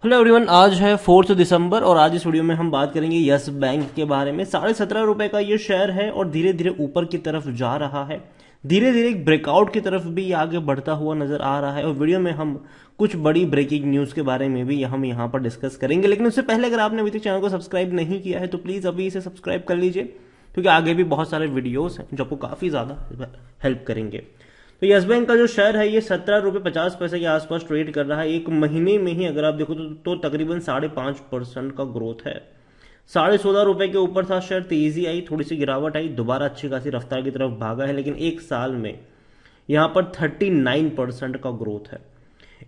Hello everyone, आज है 4 दिसंबर और आज इस वीडियो में हम बात करेंगे यस बैंक के बारे में। 17.5 रुपए का ये शेयर है और धीरे धीरे ऊपर की तरफ जा रहा है। धीरे धीरे एक ब्रेकआउट की तरफ भी आगे बढ़ता हुआ नजर आ रहा है और वीडियो में हम कुछ बड़ी ब्रेकिंग न्यूज के बारे में भी हम यहाँ पर डिस्कस करेंगे। लेकिन उससे पहले अगर आपने अभी तक चैनल को सब्सक्राइब नहीं किया है तो प्लीज अभी इसे सब्सक्राइब कर लीजिए, क्योंकि आगे भी बहुत सारे वीडियोस हैं जो आपको काफी ज्यादा हेल्प करेंगे। तो यस बैंक का जो शेयर है ये 17.50 रुपए के आसपास ट्रेड कर रहा है। एक महीने में ही अगर आप देखो तो तकरीबन 5.5% का ग्रोथ है। 16.5 रुपए के ऊपर था शेयर, तेजी आई, थोड़ी सी गिरावट आई, दोबारा अच्छी खासी रफ्तार की तरफ भागा है, लेकिन एक साल में यहां पर 39% का ग्रोथ है।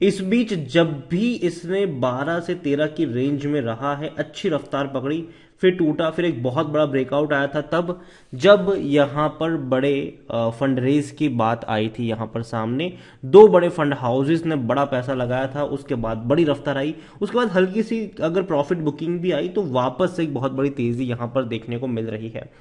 इस बीच जब भी इसने 12 से 13 की रेंज में रहा है, अच्छी रफ्तार पकड़ी, फिर टूटा, फिर एक बहुत बड़ा ब्रेकआउट आया था तब जब यहां पर बड़े फंड रेज की बात आई थी। यहां पर सामने दो बड़े फंड हाउसेस ने बड़ा पैसा लगाया था, उसके बाद बड़ी रफ्तार आई, उसके बाद हल्की सी अगर प्रॉफिट बुकिंग भी आई तो वापस से एक बहुत बड़ी तेजी यहां पर देखने को मिल रही है।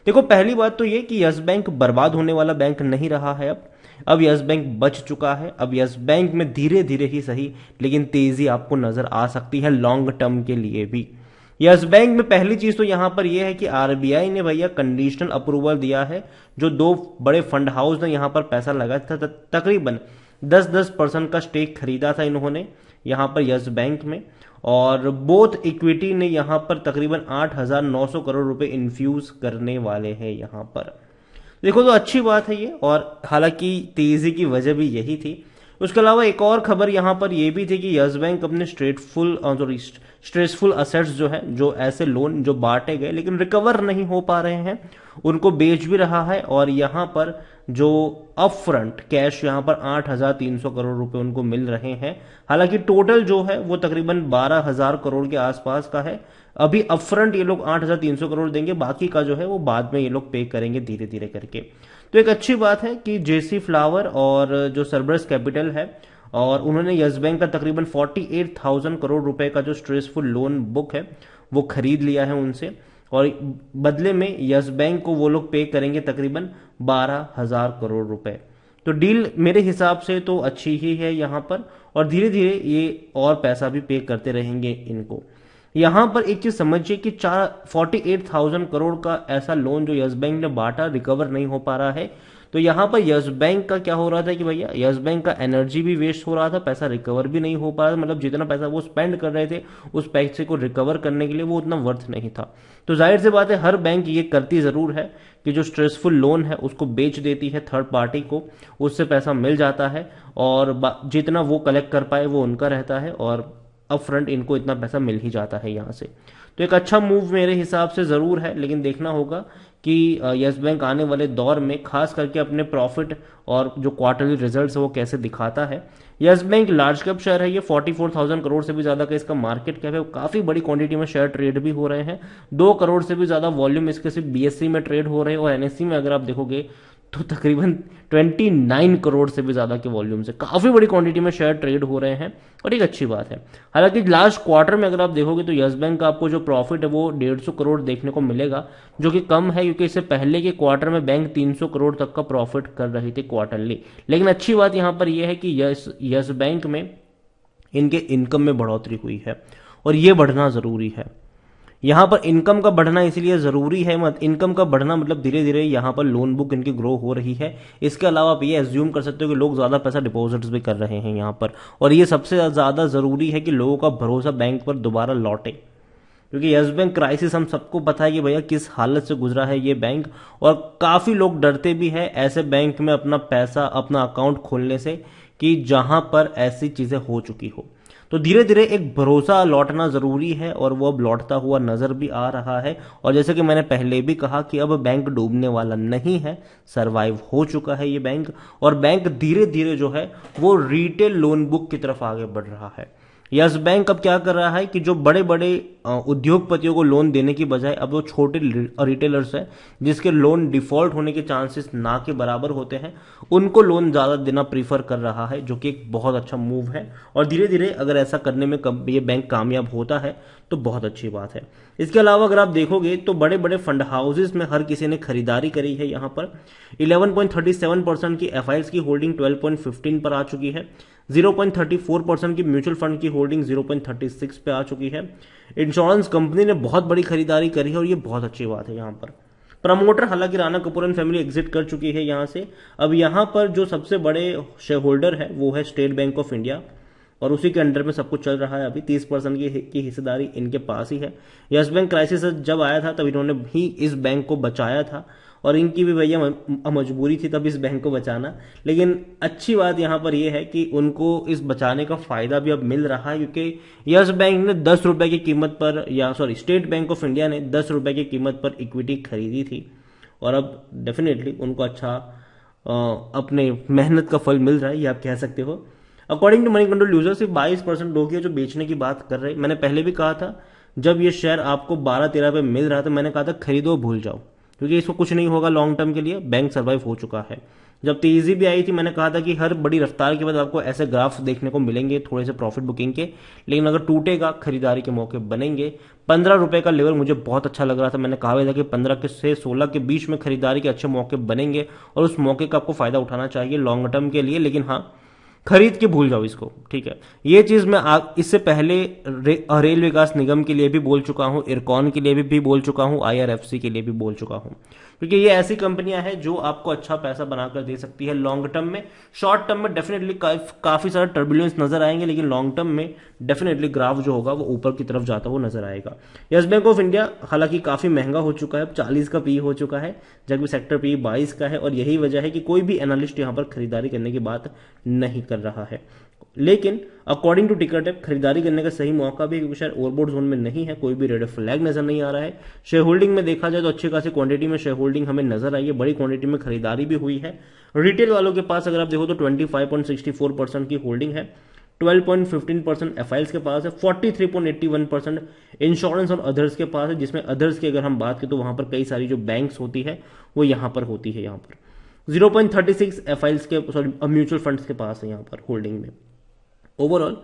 देखो, पहली बात तो ये कि यस बैंक बर्बाद होने वाला बैंक नहीं रहा है। अब यस बैंक बच चुका है। अब यस बैंक में धीरे धीरे ही सही लेकिन तेजी आपको नजर आ सकती है लॉन्ग टर्म के लिए भी। यस बैंक में पहली चीज तो यहां पर यह है कि आरबीआई ने भैया कंडीशनल अप्रूवल दिया है। जो दो बड़े फंड हाउस ने यहां पर पैसा लगाया था, तकरीबन 10% का स्टेक खरीदा था इन्होंने यहां पर यस बैंक में, और बोथ इक्विटी ने यहां पर तकरीबन 8,900 करोड़ रुपए इन्फ्यूज करने वाले हैं यहां पर। देखो तो अच्छी बात है ये, और हालांकि तेजी की वजह भी यही थी। उसके अलावा एक और खबर यहां पर यह भी थी कि यस बैंक अपने स्ट्रेसफुल असेट्स जो है, जो ऐसे लोन जो बांटे गए लेकिन रिकवर नहीं हो पा रहे हैं, उनको बेच भी रहा है। और यहां पर जो अप फ्रंट कैश यहां पर 8,300 करोड़ रुपए उनको मिल रहे हैं। हालांकि टोटल जो है वो तकरीबन 12,000 करोड़ के आसपास का है। अभी अपफ्रंट ये लोग 8,300 करोड़ देंगे, बाकी का जो है वो बाद में ये लोग पे करेंगे धीरे धीरे करके। तो एक अच्छी बात है कि जेसी फ्लावर और जो सरबरस कैपिटल है, और उन्होंने यस बैंक का तकरीबन 48,000 करोड़ रुपए का जो स्ट्रेसफुल लोन बुक है वो खरीद लिया है उनसे, और बदले में यस बैंक को वो लोग पे करेंगे तकरीबन 12,000 करोड़ रुपए। तो डील मेरे हिसाब से तो अच्छी ही है यहां पर, और धीरे धीरे ये और पैसा भी पे करते रहेंगे इनको। यहां पर एक चीज समझिए कि 48,000 करोड़ का ऐसा लोन जो यस बैंक ने बांटा रिकवर नहीं हो पा रहा है। तो यहां पर यस बैंक का क्या हो रहा था कि भैया यस बैंक का एनर्जी भी वेस्ट हो रहा था, पैसा रिकवर भी नहीं हो पा रहा था। मतलब जितना पैसा वो स्पेंड कर रहे थे उस पैसे को रिकवर करने के लिए वो उतना वर्थ नहीं था। तो जाहिर सी बात है हर बैंक ये करती जरूर है कि जो स्ट्रेसफुल लोन है उसको बेच देती है थर्ड पार्टी को, उससे पैसा मिल जाता है और जितना वो कलेक्ट कर पाए वो उनका रहता है, और अप फ्रंट इनको इतना पैसा मिल ही जाता है यहां से। तो एक अच्छा मूव मेरे हिसाब से जरूर है, लेकिन देखना होगा कि यस बैंक आने वाले दौर में खास करके अपने प्रॉफिट और जो क्वार्टरली रिजल्ट्स है वो कैसे दिखाता है। Yes bank large cap share है, ये 44,000 करोड़ से भी ज्यादा का इसका मार्केट कैप है, काफी बड़ी क्वांटिटी में शेयर ट्रेड भी हो रहे हैं। 2 करोड़ से भी ज्यादा वॉल्यूम इसके सिर्फ बीएससी में ट्रेड हो रहे हैं, और एनएससी में अगर आप देखोगे तो तकरीबन 29 करोड़ से भी ज्यादा के वॉल्यूम से काफी बड़ी क्वांटिटी में शेयर ट्रेड हो रहे हैं, और एक अच्छी बात है। हालांकि लास्ट क्वार्टर में अगर आप देखोगे तो यस बैंक का आपको जो प्रॉफिट है वो 150 करोड़ देखने को मिलेगा, जो कि कम है क्योंकि इससे पहले के क्वार्टर में बैंक 300 करोड़ तक का प्रॉफिट कर रही थी क्वार्टरली। लेकिन अच्छी बात यहां पर यह है कि यस बैंक में इनके इनकम में बढ़ोतरी हुई है, और ये बढ़ना जरूरी है। यहां पर इनकम का बढ़ना इसलिए जरूरी है, इनकम का बढ़ना मतलब धीरे धीरे यहां पर लोन बुक इनकी ग्रो हो रही है। इसके अलावा आप ये एज्यूम कर सकते हो कि लोग ज्यादा पैसा डिपॉजिट्स भी कर रहे हैं यहां पर, और ये सबसे ज्यादा जरूरी है कि लोगों का भरोसा बैंक पर दोबारा लौटे, क्योंकि यस बैंक क्राइसिस हम सबको पता है कि भैया किस हालत से गुजरा है ये बैंक, और काफी लोग डरते भी है ऐसे बैंक में अपना पैसा अपना अकाउंट खोलने से कि जहां पर ऐसी चीजें हो चुकी हो। तो धीरे धीरे एक भरोसा लौटना जरूरी है, और वो अब लौटता हुआ नजर भी आ रहा है। और जैसे कि मैंने पहले भी कहा कि अब बैंक डूबने वाला नहीं है, सरवाइव हो चुका है ये बैंक, और बैंक धीरे धीरे जो है वो रिटेल लोन बुक की तरफ आगे बढ़ रहा है। यस बैंक अब क्या कर रहा है कि जो बड़े बड़े उद्योगपतियों को लोन देने की बजाय अब वो छोटे रिटेलर्स हैं जिसके लोन डिफॉल्ट होने के चांसेस ना के बराबर होते हैं, उनको लोन ज्यादा देना प्रीफर कर रहा है, जो कि एक बहुत अच्छा मूव है। और धीरे धीरे अगर ऐसा करने में ये बैंक कामयाब होता है तो बहुत अच्छी बात है। इसके अलावा अगर आप देखोगे तो बड़े बड़े फंड हाउसेस में हर किसी ने खरीदारी करी है। यहां पर 11.37% की एफआईएस की होल्डिंग 12.15 पर आ चुकी है। 0.34% की म्यूचुअल फंड की होल्डिंग 0.36 पे आ चुकी है। इंश्योरेंस कंपनी ने बहुत बड़ी खरीदारी करी है और ये बहुत अच्छी बात है। यहाँ पर प्रमोटर हालांकि Rana Kapoor and family exit कर चुकी है यहां से। अब यहां पर जो सबसे बड़े शेयर होल्डर है वो है स्टेट बैंक ऑफ इंडिया, और उसी के अंडर में सब कुछ चल रहा है। अभी 30% की हिस्सेदारी इनके पास ही है। यस बैंक क्राइसिस जब आया था तब इन्होंने भी इस बैंक को बचाया था, और इनकी भी भैया मजबूरी थी तब इस बैंक को बचाना। लेकिन अच्छी बात यहां पर यह है कि उनको इस बचाने का फायदा भी अब मिल रहा है, क्योंकि यस बैंक ने 10 रुपए की कीमत पर, या sorry state bank of India ने 10 रुपए की कीमत पर इक्विटी खरीदी थी, और अब डेफिनेटली उनको अच्छा अपने मेहनत का फल मिल रहा है, ये आप कह सकते हो। According to money control user सिर्फ 22% लोग हैं जो बेचने की बात कर रहे हैं। मैंने पहले भी कहा था, जब ये शेयर आपको 12-13 पे मिल रहा था, मैंने कहा था खरीदो भूल जाओ, क्योंकि इसको कुछ नहीं होगा लॉन्ग टर्म के लिए, बैंक सर्वाइव हो चुका है। जब तेजी भी आई थी मैंने कहा था कि हर बड़ी रफ्तार के बाद आपको ऐसे ग्राफ्स देखने को मिलेंगे थोड़े से प्रॉफिट बुकिंग के, लेकिन अगर टूटेगा खरीदारी के मौके बनेंगे। 15 रुपए का लेवल मुझे बहुत अच्छा लग रहा था, मैंने कहा था कि 15 से 16 के बीच में खरीदारी के अच्छे मौके बनेंगे, और उस मौके का आपको फायदा उठाना चाहिए लॉन्ग टर्म के लिए। लेकिन हाँ, खरीद के भूल जाओ इसको, ठीक है। ये चीज मैं इससे पहले रेल विकास निगम के लिए भी बोल चुका हूं, इरकॉन के लिए भी बोल चुका हूं, IRFC के लिए भी बोल चुका हूं, क्योंकि ये ऐसी कंपनियां हैं जो आपको अच्छा पैसा बनाकर दे सकती है लॉन्ग टर्म में। शॉर्ट टर्म में डेफिनेटली काफी सारे टर्बुलेंस नजर आएंगे, लेकिन लॉन्ग टर्म में डेफिनेटली ग्राफ जो होगा वो ऊपर की तरफ जाता हुआ नजर आएगा। यस बैंक ऑफ इंडिया हालांकि काफी महंगा हो चुका है, अब 40 का पी हो चुका है, जबकि सेक्टर पी 22 का है, और यही वजह है कि कोई भी एनालिस्ट यहां पर खरीदारी करने की बात नहीं कर रहा है। लेकिन अकॉर्डिंग टू टिकरटेप खरीदारी करने का सही मौका भी, क्योंकि शायद ओवरबोट जोन में नहीं है, कोई भी रेड फ्लैग नजर नहीं आ रहा है। शेयर होल्डिंग में देखा जाए तो अच्छी खासी क्वांटिटी में शेयर होल्डिंग हमें नजर आई है, बड़ी क्वांटिटी में खरीदारी भी हुई है। रिटेल वालों के पास अगर आप देखो तो 25.64% की होल्डिंग है, 12.15% एफआईएल्स के पास है, 43.81% इंश्योरेंस और अदर्स के पास है, जिसमें अदर्स की अगर हम बात करें तो वहां पर कई सारी जो बैंक्स होती है वो यहां पर होती है। यहां पर 0.36 एफआईएल्स के, सॉरी म्यूचुअल फंड्स के पास है यहां पर होल्डिंग में। ओवरऑल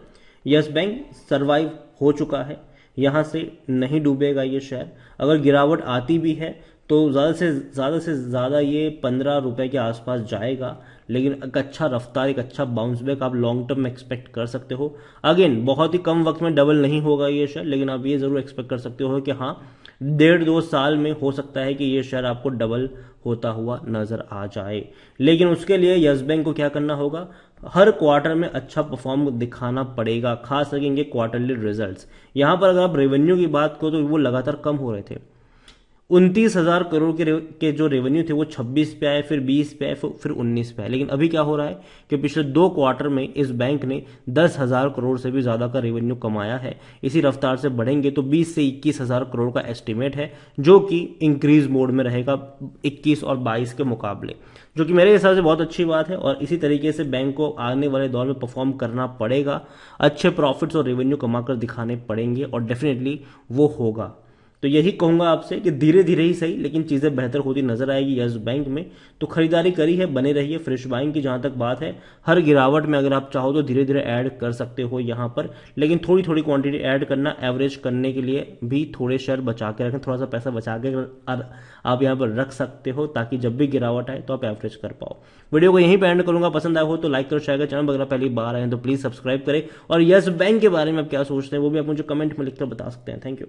यस बैंक सरवाइव हो चुका है, यहां से नहीं डूबेगा ये शेयर। अगर गिरावट आती भी है तो ज्यादा से ज्यादा ये 15 रुपए के आसपास जाएगा, लेकिन एक अच्छा रफ्तार, एक अच्छा बाउंस बैक आप लॉन्ग टर्म में एक्सपेक्ट कर सकते हो। अगेन बहुत ही कम वक्त में डबल नहीं होगा ये शेयर, लेकिन आप ये जरूर एक्सपेक्ट कर सकते हो कि हाँ 1.5-2 साल में हो सकता है कि ये शेयर आपको डबल होता हुआ नजर आ जाए। लेकिन उसके लिए यस बैंक को क्या करना होगा, हर क्वार्टर में अच्छा परफॉर्म दिखाना पड़ेगा, खास करके इनके क्वार्टरली रिजल्ट्स। यहां पर अगर आप रेवेन्यू की बात करो तो वो लगातार कम हो रहे थे। 29,000 करोड़ के जो रेवेन्यू थे वो 26 पे आए, फिर 20 पे आए, फिर 19 पे आए। लेकिन अभी क्या हो रहा है कि पिछले 2 क्वार्टर में इस बैंक ने 10,000 करोड़ से भी ज्यादा का रेवेन्यू कमाया है। इसी रफ्तार से बढ़ेंगे तो 20 से 21,000 करोड़ का एस्टिमेट है, जो कि इंक्रीज मोड में रहेगा 21 और 22 के मुकाबले, जो कि मेरे हिसाब से बहुत अच्छी बात है। और इसी तरीके से बैंक को आने वाले दौर में परफॉर्म करना पड़ेगा, अच्छे प्रॉफिट्स और रेवेन्यू कमाकर दिखाने पड़ेंगे, और डेफिनेटली वो होगा। तो यही कहूंगा आपसे कि धीरे धीरे ही सही, लेकिन चीजें बेहतर होती नजर आएगी यस बैंक में। तो खरीदारी करी है, बने रहिए। फ्रेश बाइंग की जहां तक बात है, हर गिरावट में अगर आप चाहो तो धीरे धीरे ऐड कर सकते हो यहां पर, लेकिन थोड़ी थोड़ी क्वांटिटी ऐड करना, एवरेज करने के लिए भी थोड़े शेयर बचा के रखें, थोड़ा सा पैसा बचा के आप यहां पर रख सकते हो, ताकि जब भी गिरावट आए तो आप एवरेज कर पाओ। वीडियो को यहीं पे एंड करूंगा, पसंद आया हो तो लाइक करो, शेयर करो, चैनल अगर पहली बार आए तो प्लीज सब्सक्राइब करें। और यस बैंक के बारे में आप क्या सोचते हैं वो भी आप मुझे कमेंट में लिखकर बता सकते हैं। Thank you.